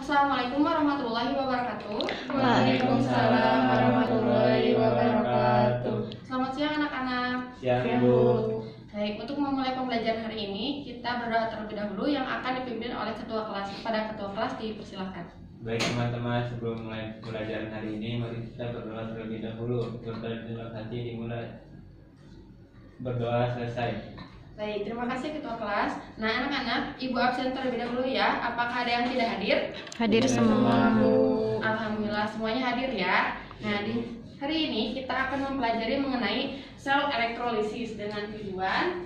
Assalamualaikum warahmatullahi wabarakatuh. Waalaikumsalam warahmatullahi wabarakatuh. Selamat siang anak-anak. Siang, Bu. Baik, untuk memulai pembelajaran hari ini, kita berdoa terlebih dahulu yang akan dipimpin oleh ketua kelas. Kepada ketua kelas dipersilakan. Baik teman-teman, sebelum mulai pelajaran hari ini, mari kita berdoa terlebih dahulu. Berdoa hati dimulai. Berdoa selesai. Baik, terima kasih ketua kelas. Nah anak-anak, ibu absen terlebih dahulu ya. Apakah ada yang tidak hadir? Hadir semua, Bu. Alhamdulillah semuanya hadir ya. Nah di hari ini kita akan mempelajari mengenai sel elektrolisis dengan tujuan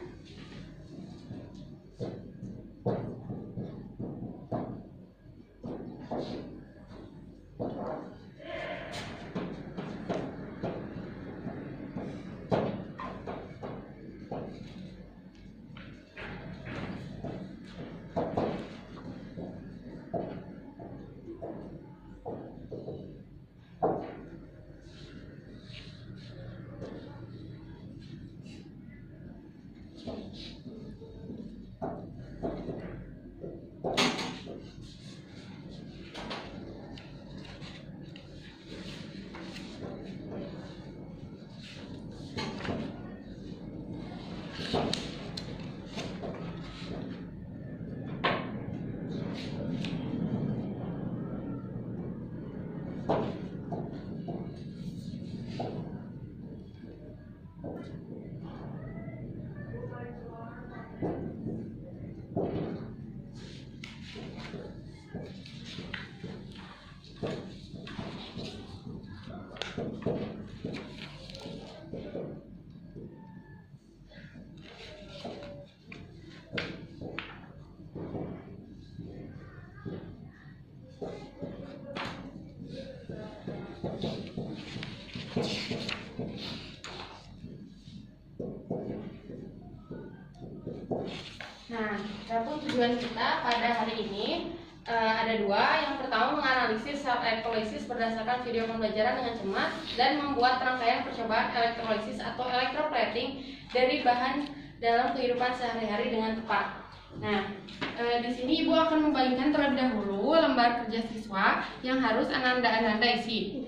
Adapun tujuan kita pada hari ini ada dua. Yang pertama menganalisis sel elektrolisis berdasarkan video pembelajaran dengan cermat dan membuat rangkaian percobaan elektrolisis atau electroplating dari bahan dalam kehidupan sehari-hari dengan tepat. Nah, di sini Ibu akan membagikan terlebih dahulu lembar kerja siswa yang harus Anda isi.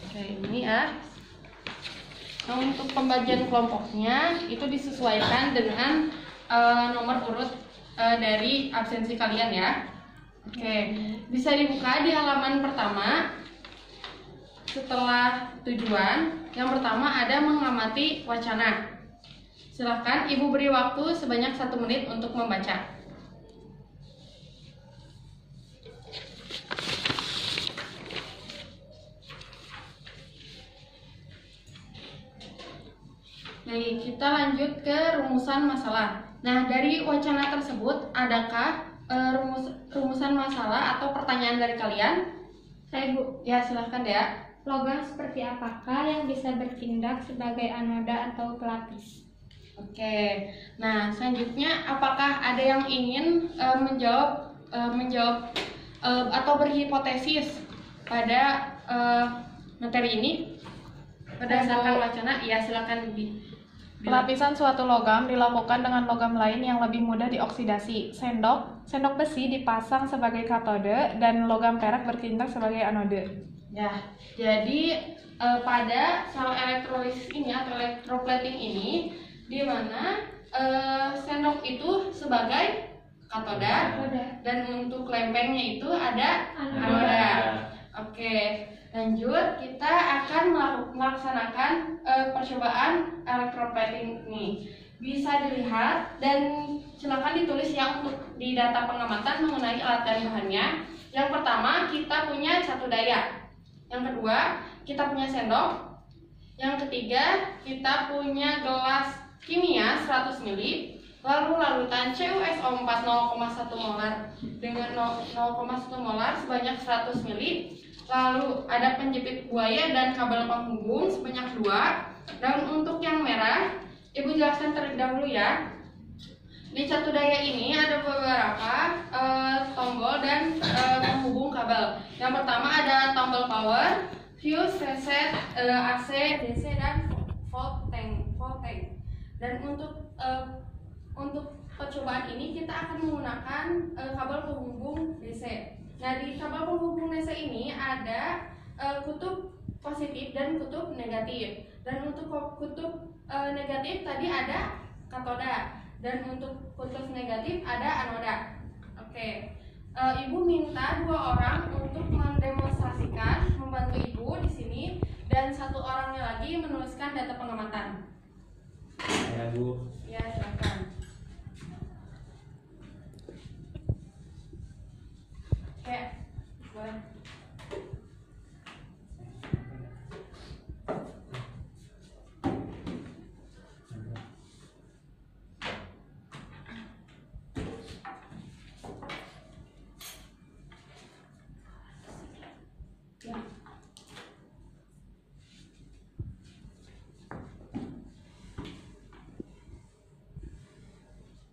Oke, ini ya. Nah, untuk pembagian kelompoknya itu disesuaikan dengan nomor urut dari absensi kalian ya. Oke, bisa dibuka di halaman pertama. Setelah tujuan, yang pertama ada mengamati wacana. Silahkan Ibu beri waktu sebanyak 1 menit untuk membaca. Baik, kita lanjut ke rumusan masalah. Nah, dari wacana tersebut, adakah rumusan masalah atau pertanyaan dari kalian? Saya, Bu. Ya, silahkan ya. Logam seperti apakah yang bisa bertindak sebagai anoda atau pelapis? Oke. Nah, selanjutnya, apakah ada yang ingin menjawab atau berhipotesis pada materi ini berdasarkan wacana? Ya, silakan Pelapisan suatu logam dilakukan dengan logam lain yang lebih mudah dioksidasi. Sendok besi dipasang sebagai katode dan logam perak bertindak sebagai anode. Ya, jadi pada sel elektrolisis ini atau electroplating ini, di mana sendok itu sebagai katoda dan untuk lempengnya itu ada anoda. Oke. Lanjut, kita akan melaksanakan percobaan electroplating ini. Bisa dilihat dan silakan ditulis ya untuk di data pengamatan mengenai alat dan bahannya. Yang pertama, kita punya catu daya. Yang kedua, kita punya sendok. Yang ketiga, kita punya gelas kimia 100 ml. Lalu larutan CuSO4 0,1 molar dengan 0,1 molar sebanyak 100 ml. Lalu ada penjepit buaya dan kabel penghubung sebanyak 2. Dan untuk yang merah, Ibu jelaskan terlebih dahulu ya. Di catu daya ini ada beberapa tombol dan penghubung kabel. Yang pertama ada tombol power, fuse, reset, AC, DC, dan volt tank. Dan untuk percobaan ini kita akan menggunakan kabel penghubung DC. Nah, di kabel penghubung nese ini ada kutub positif dan kutub negatif. Dan untuk kutub negatif tadi ada katoda, dan untuk kutub negatif ada anoda. Oke. Ibu minta 2 orang untuk mendemonstrasikan, membantu ibu di sini, dan 1 orangnya lagi menuliskan data pengamatan. Ya Bu. Ya, silakan. Oke, boleh. Ya.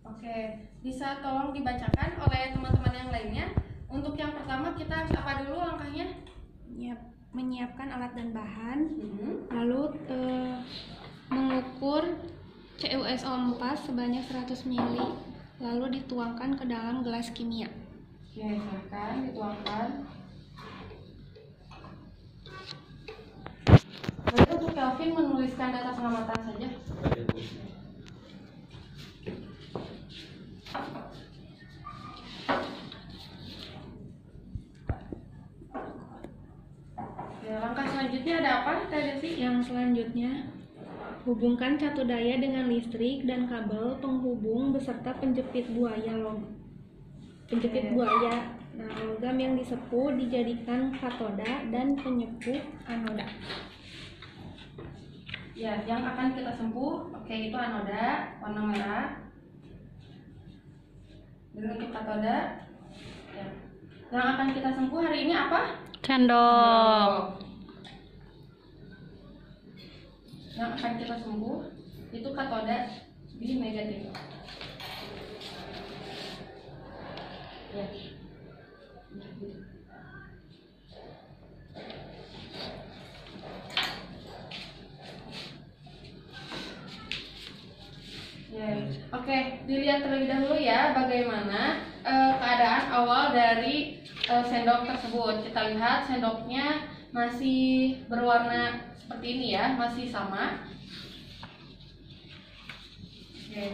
Oke, bisa tolong dibacakan oleh teman-teman yang lainnya. Untuk yang pertama kita harus apa dulu langkahnya? Menyiapkan alat dan bahan, Hmm. lalu mengukur CuSO4 sebanyak 100 ml, lalu dituangkan ke dalam gelas kimia. Oke, silakan dituangkan. Berarti untuk Kelvin menuliskan data pengamatan saja. Baca Bu. Oke, langkah selanjutnya ada apa, Teh Desi? Yang selanjutnya, hubungkan catu daya dengan listrik dan kabel penghubung beserta penjepit buaya buaya. Nah, logam yang disepuh dijadikan katoda dan penyepuh anoda. Ya, yang akan kita sempuh, oke, itu anoda warna merah. Dan untuk katoda, ya. Yang akan kita sempuh hari ini apa? Sendok. Yang akan kita sembuh itu katoda di negatif. Ya. Ya. Oke, dilihat terlebih dahulu ya bagaimana keadaan awal dari sendok tersebut. Kita lihat sendoknya masih berwarna seperti ini ya, masih sama. Oke,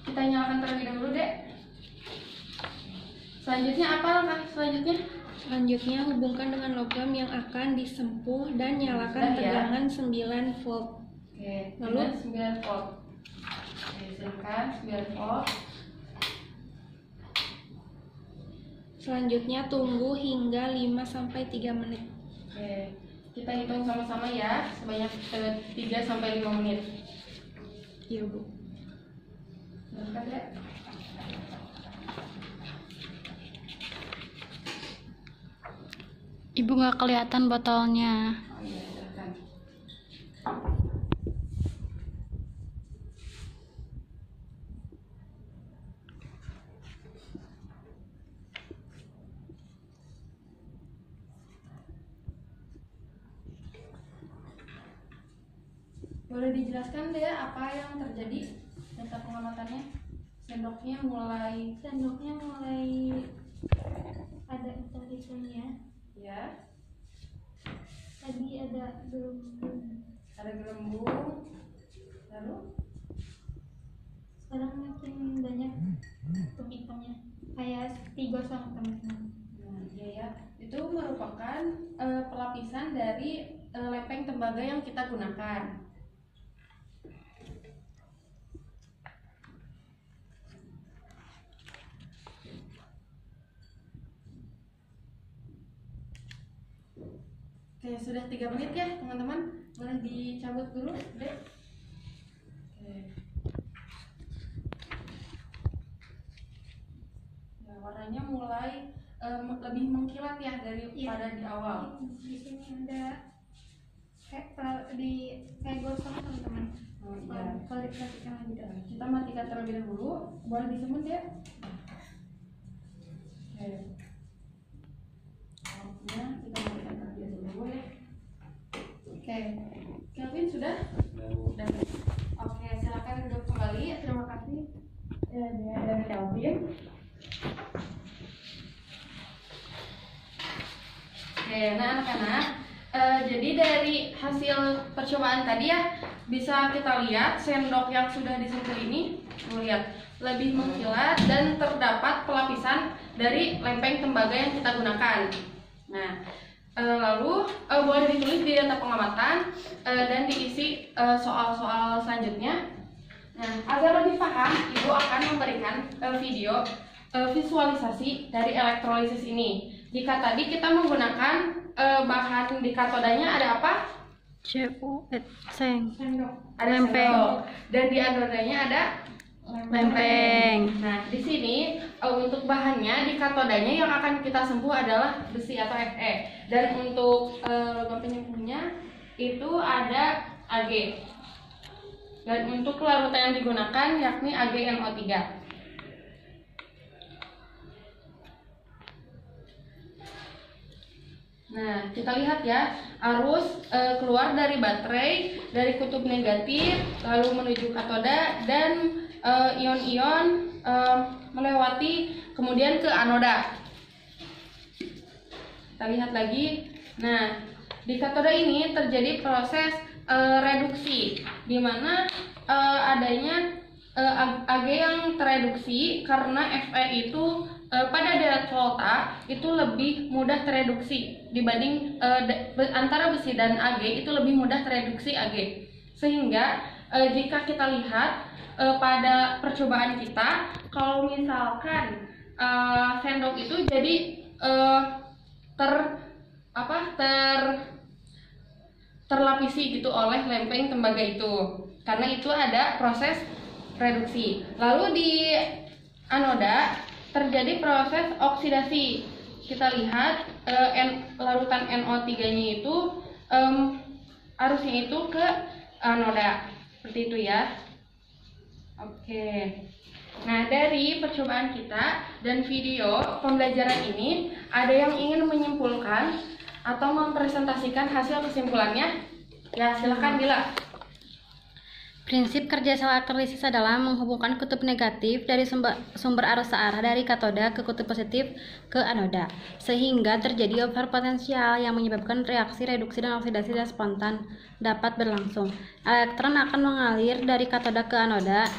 kita nyalakan terlebih dahulu, Dek. Selanjutnya apa langkah selanjutnya? Selanjutnya, hubungkan dengan logam yang akan disempuh dan nyalakan Sudah ya. tegangan 9 volt. Oke, Lalu? dengan 9 volt. Oke, silakan 9 volt. Selanjutnya, tunggu hingga 5-3 menit. Oke, kita hitung sama-sama ya, sebanyak 3-5 menit. Iya, Bu. Silakan, Dek. Ibu nggak kelihatan botolnya. Oh iya, silakan. Boleh dijelaskan deh apa yang terjadi data pengamatannya? Sendoknya mulai ada hitam-hitamnya. ya, Tadi ada gelembung. ada gelembung, lalu Sekarang makin banyak hitam-hitamnya. Kayak digosong teman-teman. nah, iya ya, itu merupakan pelapisan dari lempeng tembaga yang kita gunakan. Oke, sudah 3 menit ya teman-teman, boleh dicabut dulu, Dek. Oke. Ya, warnanya mulai lebih mengkilat ya daripada di awal. Di sini ada kayak gosong teman-teman. Oh, iya. Kalau diperhatikan lagi dong. Kita matikan terlebih dahulu, boleh disemut ya. Oke. Lampunya kita matikan terlebih dahulu ya. Oke, Kelvin sudah? Sudah. Oke, silakan duduk kembali. Terima kasih dari Kelvin. Oke, nah anak-anak, jadi dari hasil percobaan tadi ya bisa kita lihat sendok yang sudah disentuh ini, lihat lebih mengkilat dan terdapat pelapisan dari lempeng tembaga yang kita gunakan. Nah, lalu boleh ditulis di data pengamatan dan diisi soal-soal selanjutnya. Nah, agar lebih paham, Ibu akan memberikan video visualisasi dari elektrolisis ini. Jika tadi kita menggunakan bahan di katodanya ada apa? Seng. Ada Lempeng. sendok. Dan di anodanya ada Lempeng. Nah, di sini untuk bahannya di katodanya yang akan kita sempuh adalah besi atau Fe. Dan untuk logam penyembuhnya itu ada Ag. Dan untuk larutan yang digunakan yakni AgNO3. Nah, kita lihat ya, arus keluar dari baterai dari kutub negatif lalu menuju katoda dan ion-ion melewati kemudian ke anoda. Kita lihat lagi. Nah, di katoda ini terjadi proses reduksi di mana adanya Ag yang tereduksi karena Fe itu pada deret volta itu lebih mudah tereduksi dibanding antara besi dan Ag itu lebih mudah tereduksi Ag, sehingga jika kita lihat pada percobaan kita, kalau misalkan sendok itu jadi terlapisi gitu oleh lempeng tembaga itu, karena itu ada proses reduksi. Lalu di anoda terjadi proses oksidasi. Kita lihat larutan NO3-nya itu arusnya itu ke anoda. Seperti itu ya. Oke. Nah, dari percobaan kita dan video pembelajaran ini, ada yang ingin menyimpulkan atau mempresentasikan hasil kesimpulannya? Ya, silakan Dila. Prinsip kerja sel elektrolisis adalah menghubungkan kutub negatif dari sumber arus searah dari katoda ke kutub positif ke anoda, sehingga terjadi overlap potensial yang menyebabkan reaksi reduksi dan oksidasi dan spontan dapat berlangsung. Elektron akan mengalir dari katoda ke anoda.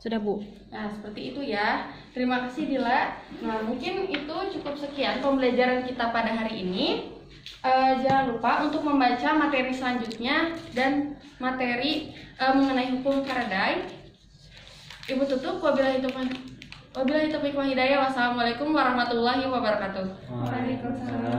Sudah, Bu? Nah, seperti itu ya. Terima kasih Dila. Nah, mungkin itu cukup sekian pembelajaran kita pada hari ini. Jangan lupa untuk membaca materi selanjutnya dan materi mengenai hukum Faraday. Ibu tutup. Wabillahi taufiq wal hidayah. Wassalamualaikum warahmatullahi wabarakatuh. Waalaikumsalam.